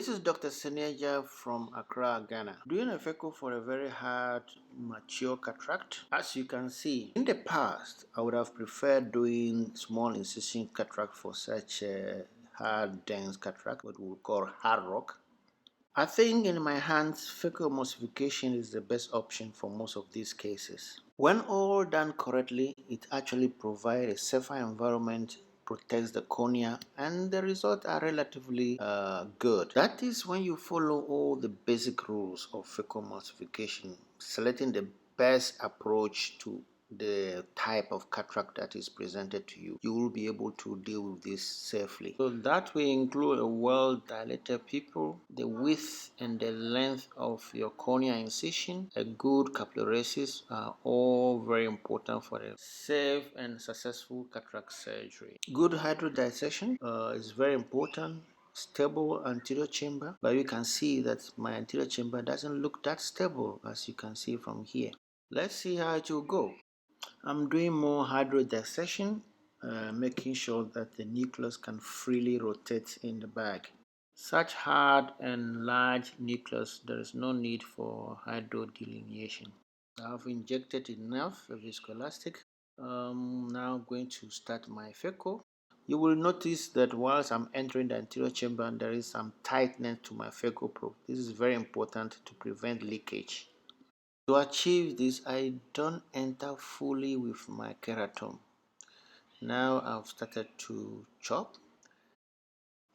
This is Dr. Seneja from Accra, Ghana, doing a phaco for a very hard, mature cataract. As you can see, in the past, I would have preferred doing small incision cataract for such a hard, dense cataract, what we would call hard rock. I think in my hands, phacoemulsification is the best option for most of these cases. When all done correctly, it actually provides a safer environment, protects the cornea, and the results are relatively good. That is when you follow all the basic rules of phacoemulsification, selecting the best approach to the type of cataract that is presented to you. You will be able to deal with this safely. So that will include a well-dilated pupil, the width and the length of your cornea incision, a good capillarysis are all very important for a safe and successful cataract surgery. Good hydrodissection is very important. Stable anterior chamber, but you can see that my anterior chamber doesn't look that stable, as you can see from here. Let's see how it will go. I'm doing more hydrodissection, making sure that the nucleus can freely rotate in the bag. Such hard and large nucleus, there is no need for hydrodelineation. I have injected enough viscoelastic. Now I'm going to start my phaco. You will notice that whilst I'm entering the anterior chamber, there is some tightness to my phaco probe. This is very important to prevent leakage. To achieve this, I don't enter fully with my keratome. Now I've started to chop.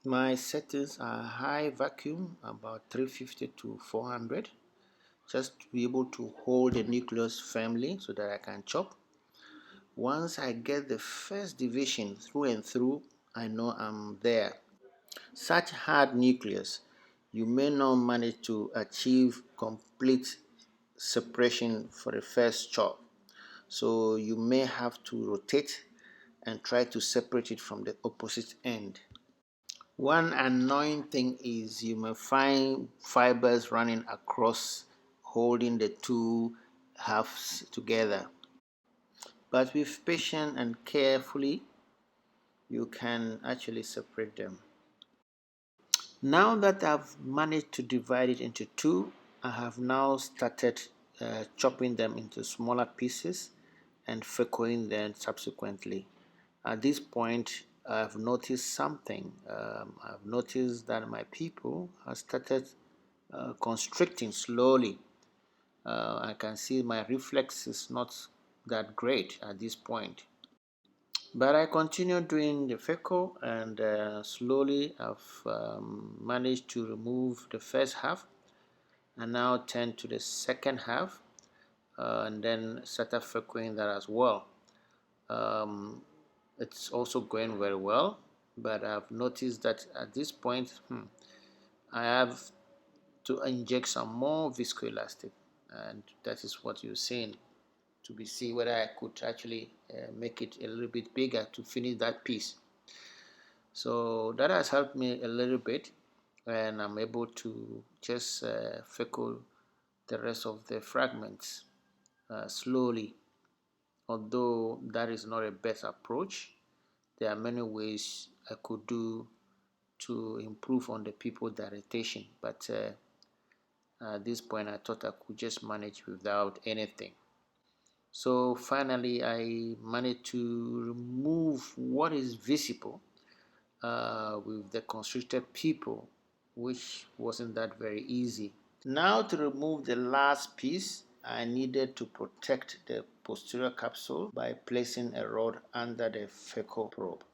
My settings are high vacuum, about 350 to 400, just to be able to hold the nucleus firmly so that I can chop. Once I get the first division through and through, I know I'm there. Such hard nucleus, you may not manage to achieve complete separation for the first chop. So you may have to rotate and try to separate it from the opposite end. One annoying thing is you may find fibers running across, holding the two halves together. But with patience and carefully, you can actually separate them. Now that I've managed to divide it into two, I have now started chopping them into smaller pieces and phacoing them subsequently. At this point, I've noticed something. I've noticed that my pupil has started constricting slowly. I can see my reflex is not that great at this point. But I continue doing the phaco, and slowly I've managed to remove the first half and now turn to the second half and then started phacoing that as well. It's also going very well, but I've noticed that at this point I have to inject some more viscoelastic, and that is what you're seeing, to see whether I could actually make it a little bit bigger to finish that piece. So that has helped me a little bit, and I'm able to just phaco the rest of the fragments slowly. Although that is not a best approach, there are many ways I could do to improve on the pupil dilatation, but at this point I thought I could just manage without anything. So finally I managed to remove what is visible with the constricted pupil, which wasn't that very easy. Now to remove the last piece, I needed to protect the posterior capsule by placing a rod under the phaco probe.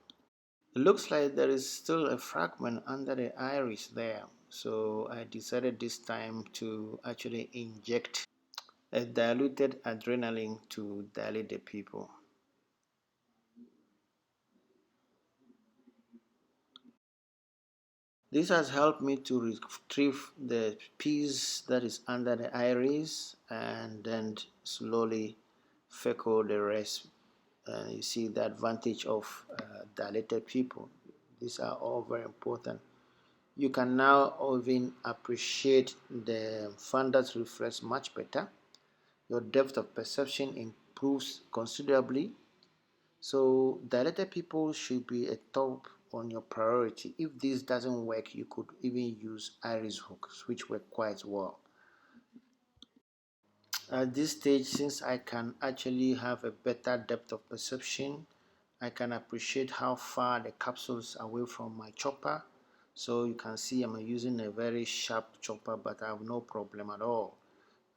It looks like there is still a fragment under the iris there, so I decided this time to actually inject a diluted adrenaline to dilate the pupil. This has helped me to retrieve the piece that is under the iris and then slowly phaco the rest. You see the advantage of dilated pupil. These are all very important. You can now even appreciate the fundus reflex much better. Your depth of perception improves considerably. So dilated pupil should be a top on your priority. If this doesn't work, you could even use iris hooks, which work quite well. At this stage, since I can actually have a better depth of perception, I can appreciate how far the capsule is away from my chopper. So you can see I'm using a very sharp chopper, but I have no problem at all.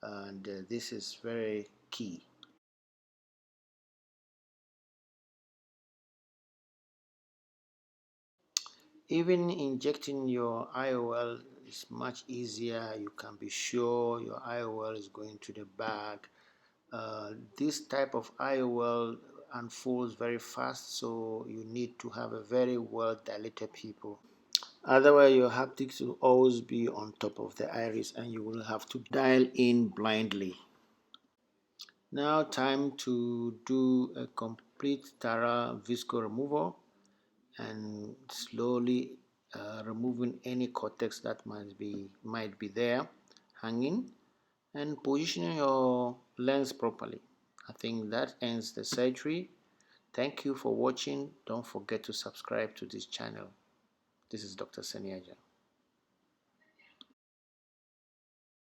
And this is very key. Even injecting your IOL is much easier. You can be sure your IOL is going to the bag. This type of IOL unfolds very fast, so you need to have a very well dilated pupil. Otherwise, your haptics will always be on top of the iris and you will have to dial in blindly. Now time to do a complete thorough visco removal and slowly removing any cortex that might be there hanging and positioning your lens properly. I think that ends the surgery. Thank you for watching. Don't forget to subscribe to this channel. This is Dr. Seniaja.